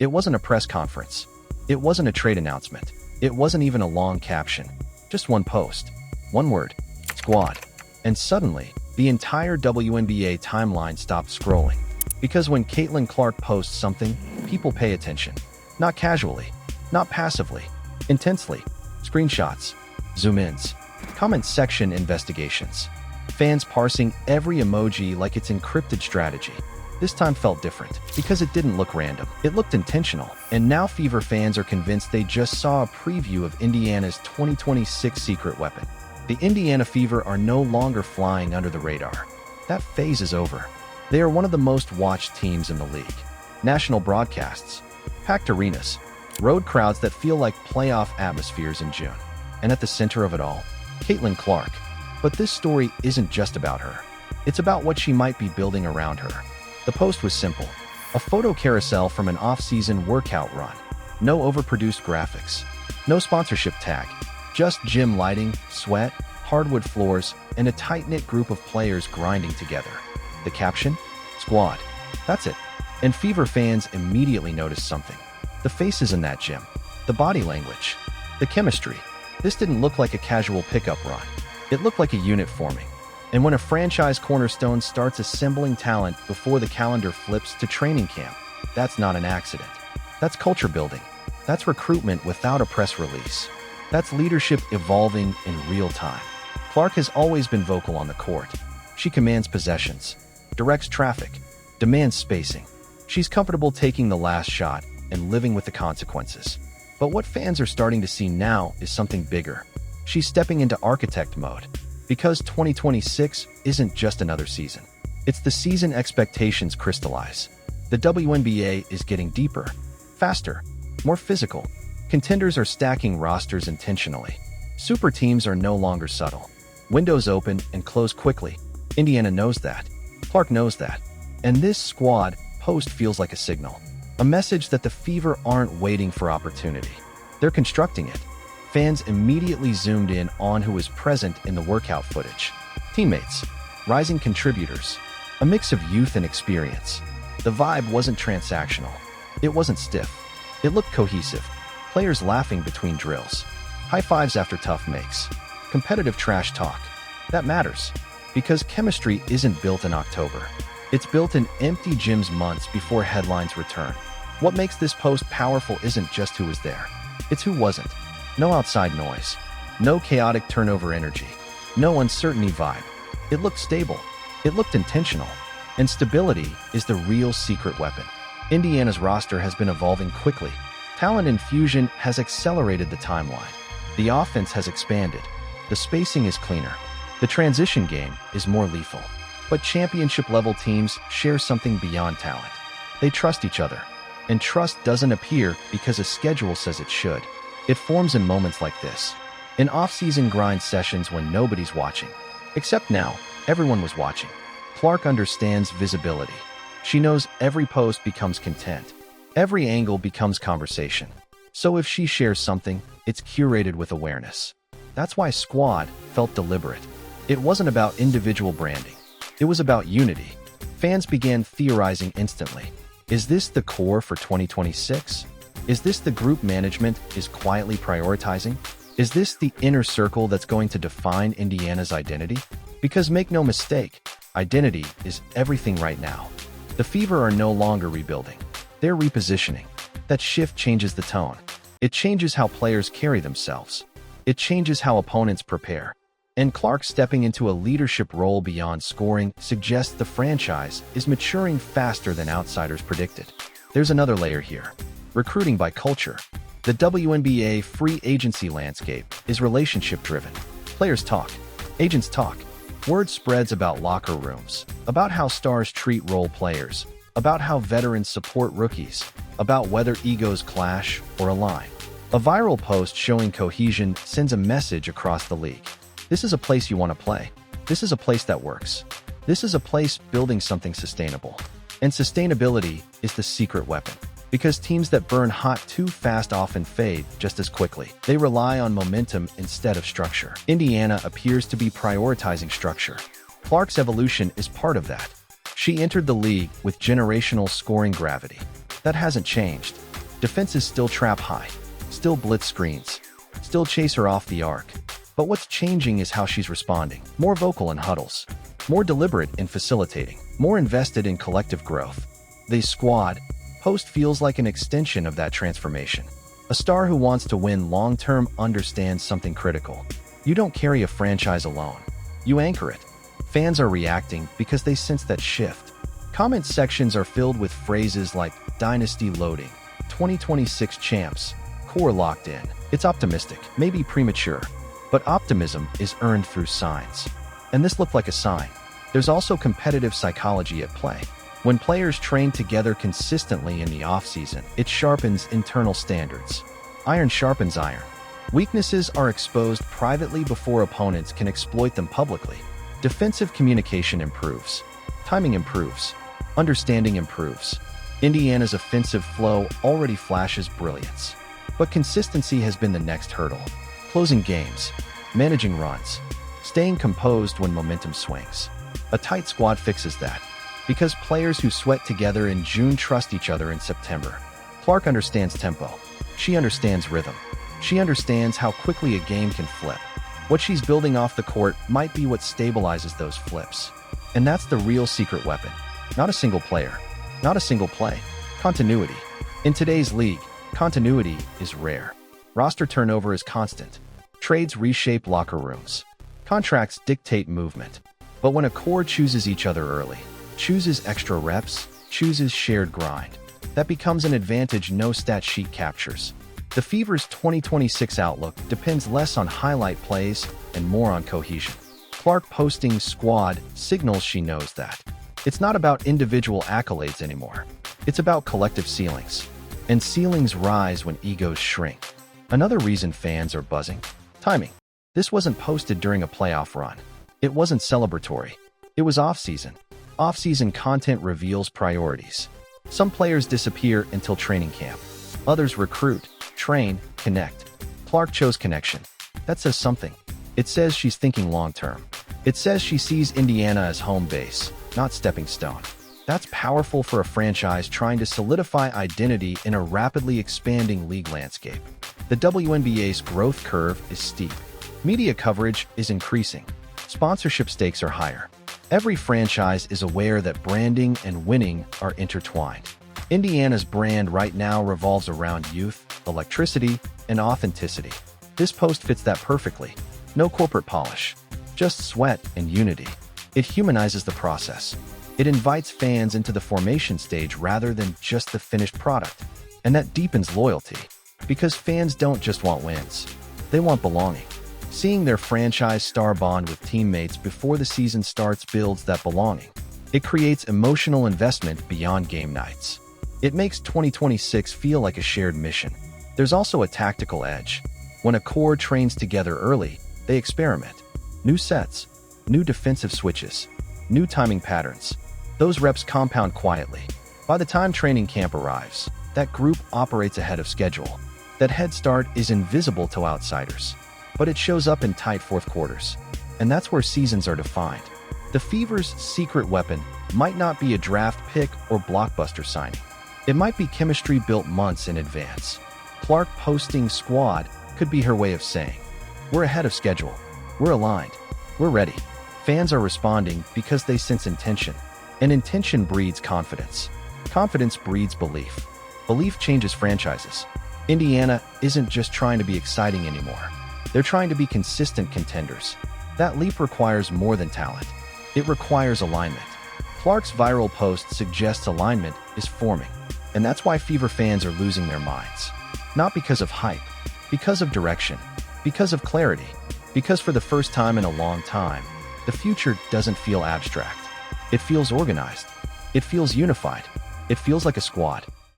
It wasn't a press conference. It wasn't a trade announcement. It wasn't even a long caption. Just one post. One word. Squad. And suddenly, the entire WNBA timeline stopped scrolling. Because when Caitlin Clark posts something, people pay attention. Not casually. Not passively. Intensely. Screenshots. Zoom-ins. Comment section investigations. Fans parsing every emoji like it's encrypted strategy. This time felt different, because it didn't look random. It looked intentional. And now Fever fans are convinced they just saw a preview of Indiana's 2026 secret weapon. The Indiana Fever are no longer flying under the radar. That phase is over. They are one of the most watched teams in the league. National broadcasts, packed arenas, road crowds that feel like playoff atmospheres in June. And at the center of it all, Caitlin Clark. But this story isn't just about her. It's about what she might be building around her. The post was simple. A photo carousel from an off-season workout run. No overproduced graphics. No sponsorship tag. Just gym lighting, sweat, hardwood floors, and a tight-knit group of players grinding together. The caption? Squad. That's it. And Fever fans immediately noticed something. The faces in that gym. The body language. The chemistry. This didn't look like a casual pickup run. It looked like a unit forming. And when a franchise cornerstone starts assembling talent before the calendar flips to training camp, that's not an accident. That's culture building. That's recruitment without a press release. That's leadership evolving in real time. Clark has always been vocal on the court. She commands possessions, directs traffic, demands spacing. She's comfortable taking the last shot and living with the consequences. But what fans are starting to see now is something bigger. She's stepping into architect mode. Because 2026 isn't just another season. It's the season expectations crystallize. The WNBA is getting deeper, faster, more physical. Contenders are stacking rosters intentionally. Super teams are no longer subtle. Windows open and close quickly. Indiana knows that. Clark knows that. And this squad post feels like a signal. A message that the Fever aren't waiting for opportunity. They're constructing it. Fans immediately zoomed in on who was present in the workout footage. Teammates, rising contributors, a mix of youth and experience. The vibe wasn't transactional. It wasn't stiff. It looked cohesive. Players laughing between drills. High fives after tough makes. Competitive trash talk. That matters. Because chemistry isn't built in October. It's built in empty gyms months before headlines return. What makes this post powerful isn't just who was there. It's who wasn't. No outside noise. No chaotic turnover energy. No uncertainty vibe. It looked stable. It looked intentional. And stability is the real secret weapon. Indiana's roster has been evolving quickly. Talent infusion has accelerated the timeline. The offense has expanded. The spacing is cleaner. The transition game is more lethal. But championship-level teams share something beyond talent. They trust each other. And trust doesn't appear because a schedule says it should. It forms in moments like this. In off-season grind sessions when nobody's watching. Except now, everyone was watching. Clark understands visibility. She knows every post becomes content. Every angle becomes conversation. So if she shares something, it's curated with awareness. That's why Squad felt deliberate. It wasn't about individual branding. It was about unity. Fans began theorizing instantly. Is this the core for 2026? Is this the group management is quietly prioritizing? Is this the inner circle that's going to define Indiana's identity? Because make no mistake, identity is everything right now. The Fever are no longer rebuilding. They're repositioning. That shift changes the tone. It changes how players carry themselves. It changes how opponents prepare. And Clark stepping into a leadership role beyond scoring suggests the franchise is maturing faster than outsiders predicted. There's another layer here. Recruiting by culture. The WNBA free agency landscape is relationship-driven. Players talk. Agents talk. Word spreads about locker rooms, about how stars treat role players, about how veterans support rookies, about whether egos clash or align. A viral post showing cohesion sends a message across the league. This is a place you want to play. This is a place that works. This is a place building something sustainable. And sustainability is the secret weapon. Because teams that burn hot too fast often fade just as quickly. They rely on momentum instead of structure. Indiana appears to be prioritizing structure. Clark's evolution is part of that. She entered the league with generational scoring gravity. That hasn't changed. Defenses still trap high, still blitz screens, still chase her off the arc. But what's changing is how she's responding. More vocal in huddles, more deliberate in facilitating, more invested in collective growth. The squad post feels like an extension of that transformation. A star who wants to win long-term understands something critical. You don't carry a franchise alone. You anchor it. Fans are reacting because they sense that shift. Comment sections are filled with phrases like Dynasty Loading, 2026 Champs, Core Locked In. It's optimistic, maybe premature, but optimism is earned through signs. And this looked like a sign. There's also competitive psychology at play. When players train together consistently in the offseason, it sharpens internal standards. Iron sharpens iron. Weaknesses are exposed privately before opponents can exploit them publicly. Defensive communication improves. Timing improves. Understanding improves. Indiana's offensive flow already flashes brilliance. But consistency has been the next hurdle. Closing games, managing runs, staying composed when momentum swings. A tight squad fixes that. Because players who sweat together in June trust each other in September. Clark understands tempo. She understands rhythm. She understands how quickly a game can flip. What she's building off the court might be what stabilizes those flips. And that's the real secret weapon. Not a single player. Not a single play. Continuity. In today's league, continuity is rare. Roster turnover is constant. Trades reshape locker rooms. Contracts dictate movement. But when a core chooses each other early, chooses extra reps, chooses shared grind, that becomes an advantage no stat sheet captures. The Fever's 2026 outlook depends less on highlight plays and more on cohesion. Clark posting squad signals she knows that. It's not about individual accolades anymore. It's about collective ceilings. And ceilings rise when egos shrink. Another reason fans are buzzing: timing. This wasn't posted during a playoff run. It wasn't celebratory. It was off-season. Off-season content reveals priorities. Some players disappear until training camp. Others recruit, train, connect. Clark chose connection. That says something. It says she's thinking long-term. It says she sees Indiana as home base, not stepping stone. That's powerful for a franchise trying to solidify identity in a rapidly expanding league landscape. The WNBA's growth curve is steep. Media coverage is increasing. Sponsorship stakes are higher. Every franchise is aware that branding and winning are intertwined. Indiana's brand right now revolves around youth, electricity, and authenticity. This post fits that perfectly. No corporate polish, just sweat and unity. It humanizes the process. It invites fans into the formation stage rather than just the finished product. And that deepens loyalty. Because fans don't just want wins. They want belonging. Seeing their franchise star bond with teammates before the season starts builds that belonging. It creates emotional investment beyond game nights. It makes 2026 feel like a shared mission. There's also a tactical edge. When a core trains together early, they experiment. New sets, new defensive switches, new timing patterns. Those reps compound quietly. By the time training camp arrives, that group operates ahead of schedule. That head start is invisible to outsiders, but it shows up in tight fourth quarters. And that's where seasons are defined. The Fever's secret weapon might not be a draft pick or blockbuster signing. It might be chemistry built months in advance. Clark posting squad could be her way of saying, we're ahead of schedule. We're aligned. We're ready. Fans are responding because they sense intention. And intention breeds confidence. Confidence breeds belief. Belief changes franchises. Indiana isn't just trying to be exciting anymore. They're trying to be consistent contenders. That leap requires more than talent. It requires alignment. Clark's viral post suggests alignment is forming. And that's why Fever fans are losing their minds. Not because of hype, because of direction, because of clarity, because for the first time in a long time, the future doesn't feel abstract. It feels organized. It feels unified. It feels like a squad.